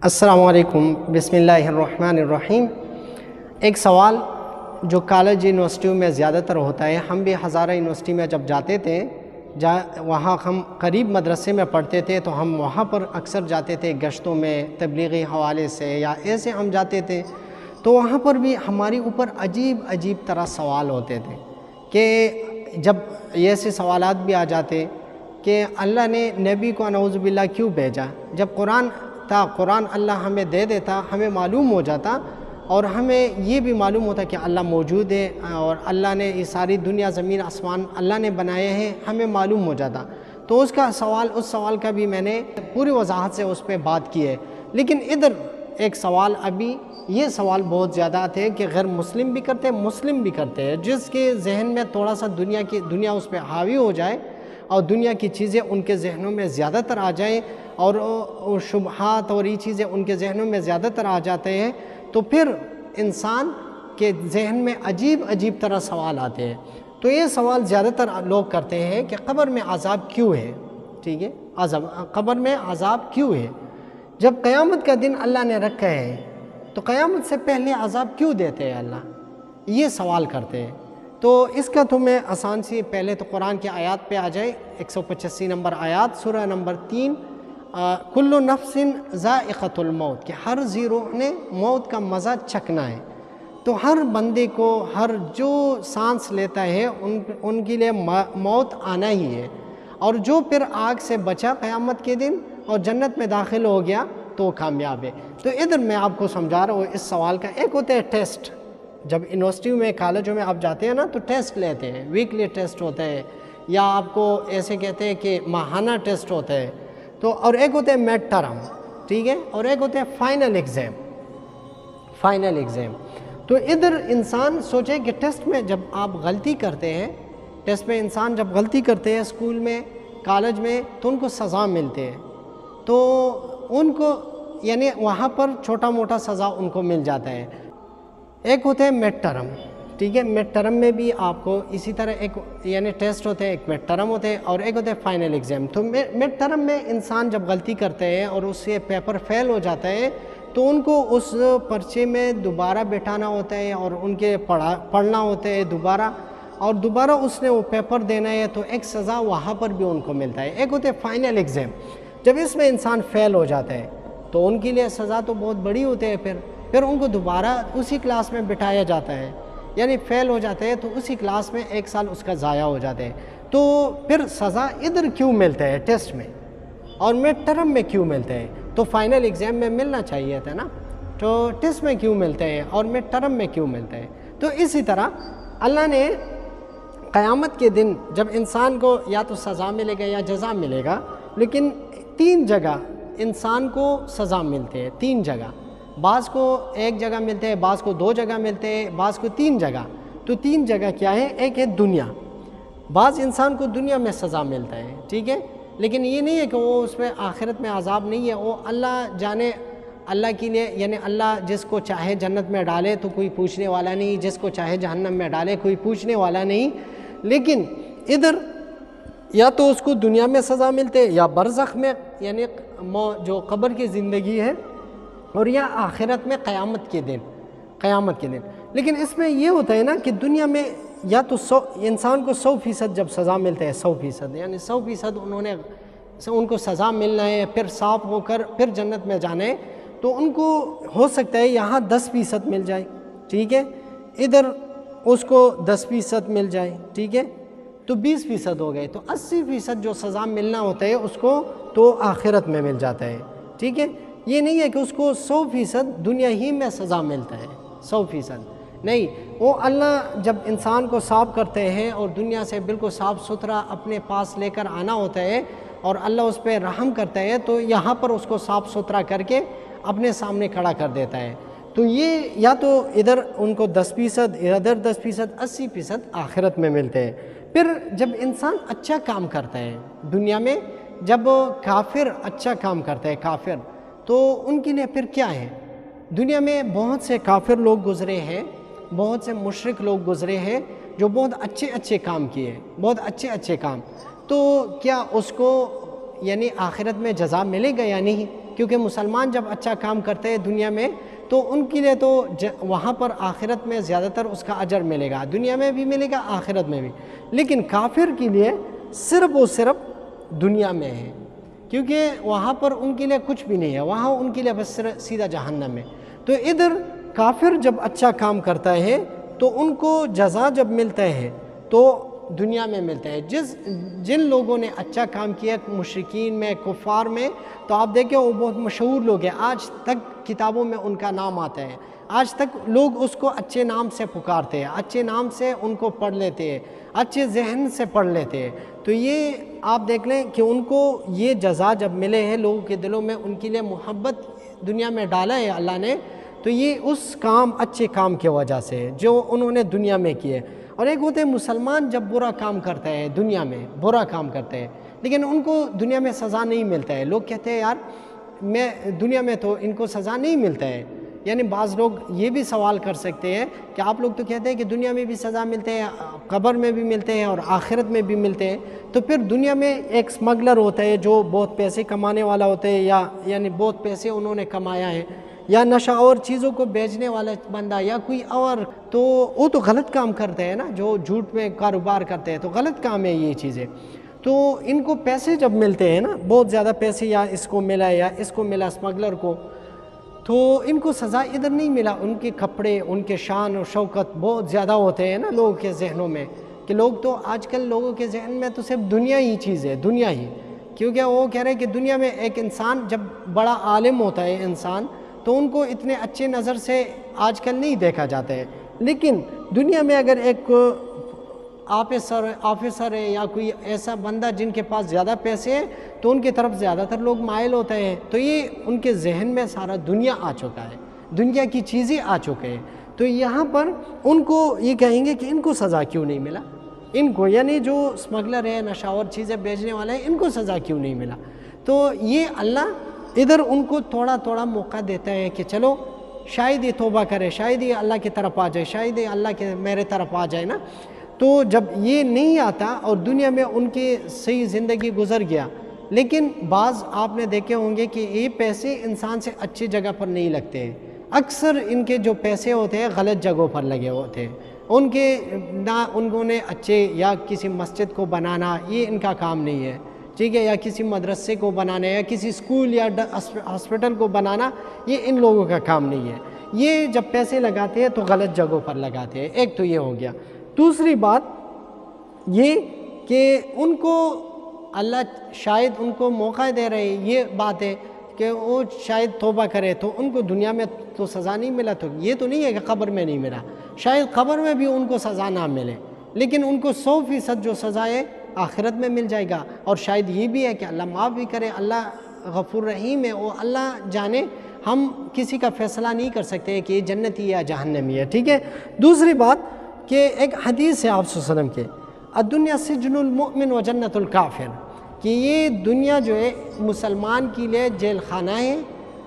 السلام علیکم، بسم اللہ الرحمن الرحیم۔ ایک سوال جو کالج یونیورسٹیوں میں زیادہ تر ہوتا ہے، ہم بھی ہزارہ یونیورسٹی میں جب جاتے تھے، وہاں ہم قریب مدرسے میں پڑھتے تھے تو ہم وہاں پر اکثر جاتے تھے گشتوں میں، تبلیغی حوالے سے یا ایسے ہم جاتے تھے، تو وہاں پر بھی ہماری اوپر عجیب طرح سوال ہوتے تھے کہ جب ایسے سوالات بھی آ جاتے کہ اللہ نے نبی کو نعوذ باللہ کیوں بھیجا؟ جب قرآن تھا، قرآن اللہ ہمیں دے دیتا، ہمیں معلوم ہو جاتا اور ہمیں یہ بھی معلوم ہوتا کہ اللہ موجود ہے اور اللہ نے یہ ساری دنیا زمین آسمان اللہ نے بنائے ہیں، ہمیں معلوم ہو جاتا۔ تو اس سوال کا بھی میں نے پوری وضاحت سے اس پہ بات کی ہے۔ لیکن ادھر ایک سوال، ابھی یہ سوال بہت زیادہ تھے کہ غیر مسلم بھی کرتے ہیں، مسلم بھی کرتے ہیں، جس کے ذہن میں تھوڑا سا دنیا اس پہ حاوی ہو جائے اور دنیا کی چیزیں ان کے ذہنوں میں زیادہ تر آ جائیں اور شبہات اور یہ چیزیں ان کے ذہنوں میں زیادہ تر آ جاتے ہیں، تو پھر انسان کے ذہن میں عجیب طرح سوال آتے ہیں۔ تو یہ سوال زیادہ تر لوگ کرتے ہیں کہ قبر میں عذاب کیوں ہے؟ ٹھیک ہے، قبر میں عذاب کیوں ہے؟ جب قیامت کا دن اللہ نے رکھا ہے تو قیامت سے پہلے عذاب کیوں دیتے ہیں اللہ؟ یہ سوال کرتے ہیں۔ تو اس کا تو میں آسان سی، پہلے تو قرآن کی آیات پہ آ جائے، 185 نمبر آیات، سورہ نمبر 3، کل نفس ذائقۃ الموت، کہ ہر ذی روح نے موت کا مزہ چکھنا ہے۔ تو ہر بندے کو، ہر جو سانس لیتا ہے ان کے لیے موت آنا ہی ہے، اور جو پھر آگ سے بچا قیامت کے دن اور جنت میں داخل ہو گیا تو کامیاب ہے۔ تو ادھر میں آپ کو سمجھا رہا ہوں اس سوال کا۔ ایک ہوتا ہے ٹیسٹ، جب یونیورسٹیوں میں، کالجوں میں آپ جاتے ہیں نا تو ٹیسٹ لیتے ہیں، ویکلی ٹیسٹ ہوتا ہے، یا آپ کو ایسے کہتے ہیں کہ ماہانہ ٹیسٹ ہوتا ہے۔ تو اور ایک ہوتا ہے میڈ ٹرم، ٹھیک ہے، اور ایک ہوتا ہے فائنل ایگزام۔ تو ادھر انسان سوچے کہ ٹیسٹ میں جب آپ غلطی کرتے ہیں، ٹیسٹ میں انسان جب غلطی کرتے ہیں اسکول میں، کالج میں، تو ان کو سزا ملتے ہیں، تو ان کو یعنی وہاں پر چھوٹا موٹا سزا ان کو مل جاتا ہے۔ ایک ہوتا ہے میڈ ٹرم، ٹھیک ہے، میڈ ٹرم میں بھی آپ کو اسی طرح ایک یعنی ٹیسٹ ہوتے ہیں، ایک میڈ ٹرم ہوتے ہیں اور ایک ہوتا ہے فائنل ایگزام۔ تو میڈ ٹرم میں انسان جب غلطی کرتے ہیں اور اس سے پیپر فیل ہو جاتا ہے تو ان کو اس پرچے میں دوبارہ بٹھانا ہوتا ہے اور ان کے پڑھنا ہوتا ہے دوبارہ اس نے وہ پیپر دینا ہے، تو ایک سزا وہاں پر بھی ان کو ملتا ہے۔ ایک ہوتا ہے فائنل ایگزام، جب اس میں انسان فیل ہو جاتا ہے تو ان کے لیے سزا تو بہت بڑی ہوتی ہے، پھر ان کو دوبارہ اسی کلاس میں بٹھایا جاتا ہے، یعنی فیل ہو جاتے ہیں تو اسی کلاس میں ایک سال اس کا ضائع ہو جاتا ہے۔ تو پھر سزا ادھر کیوں ملتا ہے ٹیسٹ میں اور میڈ ٹرم میں کیوں ملتا ہے؟ تو فائنل ایگزام میں ملنا چاہیے تھا نا، تو ٹیسٹ میں کیوں ملتے ہیں اور میڈ ٹرم میں کیوں ملتا ہے؟ تو اسی طرح اللہ نے قیامت کے دن جب انسان کو یا تو سزا ملے گا یا جزا ملے گا، لیکن 3 جگہ انسان کو سزا ملتے ہیں، 3 جگہ، بعض کو 1 جگہ ملتے ہیں، بعض کو 2 جگہ ملتے ہیں، بعض کو 3 جگہ۔ تو 3 جگہ کیا ہے؟ ایک ہے دنیا، بعض انسان کو دنیا میں سزا ملتا ہے، ٹھیک ہے، لیکن یہ نہیں ہے کہ وہ اس میں آخرت میں عذاب نہیں ہے، وہ اللہ جانے، اللہ کے لیے، یعنی اللہ جس کو چاہے جنت میں ڈالے تو کوئی پوچھنے والا نہیں، جس کو چاہے جہنم میں ڈالے کوئی پوچھنے والا نہیں۔ لیکن ادھر یا تو اس کو دنیا میں سزا ملتے یا برزخ میں، یعنی جو قبر کی زندگی ہے، اور یا آخرت میں قیامت کے دن۔ لیکن اس میں یہ ہوتا ہے نا کہ دنیا میں یا تو انسان کو 100% جب سزا ملتا ہے، 100%، یعنی 100% ان کو سزا ملنا ہے، پھر صاف ہو کر پھر جنت میں جانا ہے، تو ان کو ہو سکتا ہے یہاں 10% مل جائے، ٹھیک ہے، ادھر اس کو 10% مل جائے، ٹھیک ہے، تو 20% ہو گئے، تو 80% جو سزا ملنا ہوتا ہے اس کو تو آخرت میں مل جاتا ہے، ٹھیک ہے۔ یہ نہیں ہے کہ اس کو 100% دنیا ہی میں سزا ملتا ہے، 100% نہیں، وہ اللہ جب انسان کو صاف کرتے ہیں اور دنیا سے بالکل صاف ستھرا اپنے پاس لے کر آنا ہوتا ہے اور اللہ اس پہ رحم کرتا ہے، تو یہاں پر اس کو صاف ستھرا کر کے اپنے سامنے کھڑا کر دیتا ہے۔ تو یہ یا تو ادھر ان کو 10%، ادھر 10%، 80% آخرت میں ملتے ہیں۔ پھر جب انسان اچھا کام کرتا ہے دنیا میں، جب کافر اچھا کام کرتا ہے، کافر، تو ان کے لیے پھر کیا ہے؟ دنیا میں بہت سے کافر لوگ گزرے ہیں، بہت سے مشرک لوگ گزرے ہیں جو بہت اچھے کام کیے، بہت اچھے کام، تو کیا اس کو یعنی آخرت میں جزا ملے گا یا نہیں؟ کیونکہ مسلمان جب اچھا کام کرتے ہیں دنیا میں تو ان کے لیے تو وہاں پر آخرت میں زیادہ تر اس کا اجر ملے گا، دنیا میں بھی ملے گا آخرت میں بھی، لیکن کافر کے لیے صرف اور صرف دنیا میں ہے، کیونکہ وہاں پر ان کے لیے کچھ بھی نہیں ہے، وہاں ان کے لیے بس سیدھا جہنم ہے۔ تو ادھر کافر جب اچھا کام کرتا ہے تو ان کو جزا جب ملتا ہے تو دنیا میں ملتا ہے۔ جن لوگوں نے اچھا کام کیا مشرکین میں، کفار میں، تو آپ دیکھیں وہ بہت مشہور لوگ ہیں، آج تک کتابوں میں ان کا نام آتا ہے، آج تک لوگ اس کو اچھے نام سے پکارتے ہیں، اچھے نام سے ان کو پڑھ لیتے ہیں، اچھے ذہن سے پڑھ لیتے ہیں۔ تو یہ آپ دیکھ لیں کہ ان کو یہ جزا جب ملے ہیں، لوگوں کے دلوں میں ان کے لیے محبت دنیا میں ڈالا ہے اللہ نے، تو یہ اس کام اچھے کام کی وجہ سے ہے جو انہوں نے دنیا میں کیے۔ اور ایک ہوتے ہیں مسلمان جب برا کام کرتا ہے دنیا میں، برا کام کرتے ہیں لیکن ان کو دنیا میں سزا نہیں ملتا ہے، لوگ کہتے ہیں یار میں دنیا میں تو ان کو سزا نہیں ملتا ہے۔ یعنی بعض لوگ یہ بھی سوال کر سکتے ہیں کہ آپ لوگ تو کہتے ہیں کہ دنیا میں بھی سزا ملتے ہیں، قبر میں بھی ملتے ہیں اور آخرت میں بھی ملتے ہیں، تو پھر دنیا میں ایک اسمگلر ہوتا ہے جو بہت پیسے کمانے والا ہوتا ہے، یا یعنی بہت پیسے انہوں نے کمایا ہے، یا نشہ اور چیزوں کو بیچنے والا بندہ یا کوئی اور، تو وہ تو غلط کام کرتے ہیں نا، جو جھوٹ میں کاروبار کرتے ہیں تو غلط کام ہے یہ چیزیں۔ تو ان کو پیسے جب ملتے ہیں نا، بہت زیادہ پیسے یا اس کو ملا یا اس کو ملا اسمگلر کو، تو ان کو سزا ادھر نہیں ملا، ان کے کپڑے، ان کے شان و شوکت بہت زیادہ ہوتے ہیں نا لوگوں کے ذہنوں میں، کہ لوگ تو آج کل لوگوں کے ذہن میں تو صرف دنیا ہی چیز ہے، دنیا ہی، کیونکہ وہ کہہ رہے ہیں کہ دنیا میں ایک انسان جب بڑا عالم ہوتا ہے انسان تو ان کو اتنے اچھے نظر سے آج کل نہیں دیکھا جاتا ہے، لیکن دنیا میں اگر ایک آفیسر ہے یا کوئی ایسا بندہ جن کے پاس زیادہ پیسے ہیں تو ان کی طرف زیادہ تر لوگ مائل ہوتے ہیں، تو یہ ان کے ذہن میں سارا دنیا آ چکا ہے، دنیا کی چیزیں آ چکے ہیں۔ تو یہاں پر ان کو یہ کہیں گے کہ ان کو سزا کیوں نہیں ملا، ان کو یعنی جو اسمگلر ہے، نشاور چیزیں بیچنے والا ہے، ان کو سزا کیوں نہیں ملا؟ تو یہ اللہ ادھر ان کو تھوڑا تھوڑا موقع دیتا ہے کہ چلو شاید یہ توبہ کرے، شاید یہ اللہ کی طرف آ جائے، شاید یہ اللہ کے میرے طرف آ جائے نا۔ تو جب یہ نہیں آتا اور دنیا میں ان کی صحیح زندگی گزر گیا، لیکن بعض آپ نے دیکھے ہوں گے کہ یہ پیسے انسان سے اچھی جگہ پر نہیں لگتے ہیں، اکثر ان کے جو پیسے ہوتے ہیں غلط جگہوں پر لگے ہوتے ہیں، ان کے نہ انہوں نے اچھے یا کسی مسجد کو بنانا یہ ان کا کام نہیں ہے، ٹھیک ہے، یا کسی مدرسے کو بنانا یا کسی اسکول یا ہاسپٹل کو بنانا یہ ان لوگوں کا کام نہیں ہے۔ یہ جب پیسے لگاتے ہیں تو غلط جگہوں پر لگاتے ہیں، ایک تو یہ ہو گیا۔ دوسری بات یہ کہ ان کو اللہ شاید ان کو موقع دے رہے، یہ بات ہے کہ وہ شاید توبہ کرے تو ان کو دنیا میں تو سزا نہیں ملا، تو یہ تو نہیں ہے کہ قبر میں نہیں ملا، شاید قبر میں بھی ان کو سزا نہ ملے، لیکن ان کو 100% جو سزا ہے آخرت میں مل جائے گا، اور شاید یہ بھی ہے کہ اللہ معاف بھی کرے، اللہ غفور رحیم ہے، وہ اللہ جانے، ہم کسی کا فیصلہ نہیں کر سکتے کہ یہ جنتی یا جہنمی ہے، ٹھیک ہے۔ دوسری بات کہ ایک حدیث ہے آپ صلی اللہ علیہ وسلم کے، الدنیا سجن المؤمن و جنت الکافر، کہ یہ دنیا جو ہے مسلمان کے لیے جیل خانہ ہے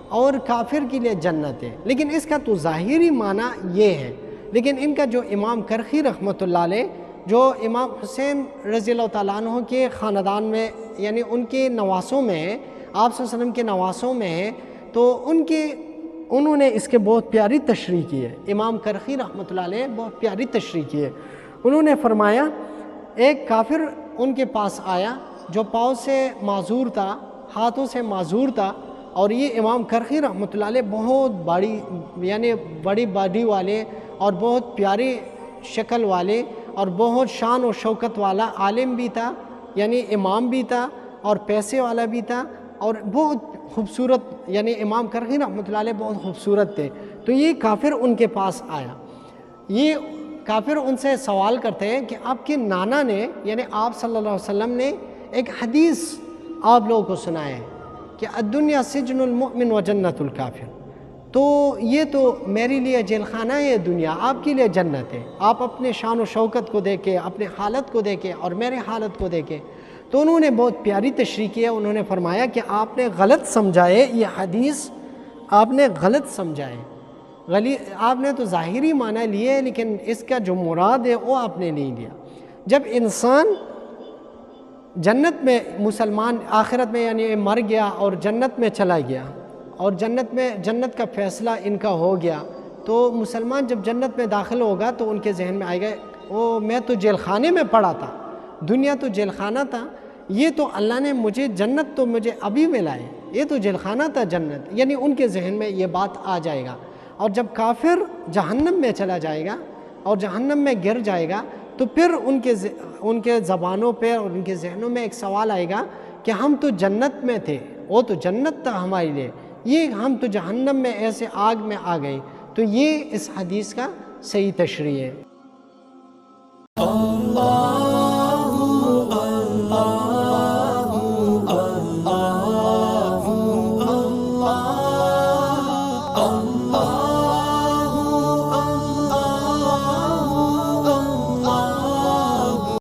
اور کافر کے لیے جنت ہے، لیکن اس کا تو ظاہری معنی یہ ہے، لیکن ان کا جو امام کرخی رحمۃ اللہ علیہ، جو امام حسین رضی اللہ تعالیٰ عنہ کے خاندان میں یعنی ان کے نواسوں میں ہے، آپ صلی اللہ علیہ وسلم کے نواسوں میں ہے، تو انہوں نے اس کے بہت پیاری تشریح کی ہے، امام کرخی رحمۃ اللہ علیہ بہت پیاری تشریح کی ہے۔ انہوں نے فرمایا ایک کافر ان کے پاس آیا جو پاؤں سے معذور تھا، ہاتھوں سے معذور تھا، اور یہ امام کرخی رحمۃ اللہ علیہ بہت بڑی باڈی والے اور بہت پیاری شکل والے اور بہت شان و شوکت والا عالم بھی تھا، یعنی امام بھی تھا اور پیسے والا بھی تھا، اور بہت خوبصورت، یعنی امام کرخی رحمۃ اللہ علیہ بہت خوبصورت تھے۔ تو یہ کافر ان کے پاس آیا، یہ کافر ان سے سوال کرتے ہیں کہ آپ کے نانا نے یعنی آپ صلی اللہ علیہ وسلم نے ایک حدیث آپ لوگوں کو سنایا ہے کہ الدنیا سجن المؤمن و جنت الکافر، تو یہ تو میرے لیے جیل خانہ ہے دنیا، آپ کے لیے جنت ہے، آپ اپنے شان و شوکت کو دیکھیں، اپنے حالت کو دیکھیں اور میرے حالت کو دیکھیں۔ تو انہوں نے بہت پیاری تشریح کی ہے، انہوں نے فرمایا کہ آپ نے غلط سمجھا ہے، یہ حدیث آپ نے غلط سمجھا ہے، آپ نے تو ظاہری معنی لیے ہے، لیکن اس کا جو مراد ہے وہ آپ نے نہیں لیا۔ جب انسان جنت میں مسلمان آخرت میں یعنی مر گیا اور جنت میں چلا گیا اور جنت کا فیصلہ ان کا ہو گیا، تو مسلمان جب جنت میں داخل ہوگا تو ان کے ذہن میں آئے گا میں تو جیل خانے میں پڑا تھا، دنیا تو جیل خانہ تھا، یہ تو اللہ نے مجھے جنت تو مجھے ابھی ملا ہے، یہ تو جیل خانہ تھا جنت، یعنی ان کے ذہن میں یہ بات آ جائے گا۔ اور جب کافر جہنم میں چلا جائے گا اور جہنم میں گر جائے گا تو پھر ان کے زبانوں پہ اور ان کے ذہنوں میں ایک سوال آئے گا کہ ہم تو جنت میں تھے، وہ تو جنت تھا ہمارے لیے، یہ ہم تو جہنم میں ایسے آگ میں آ گئے۔ تو یہ اس حدیث کا صحیح تشریح ہے۔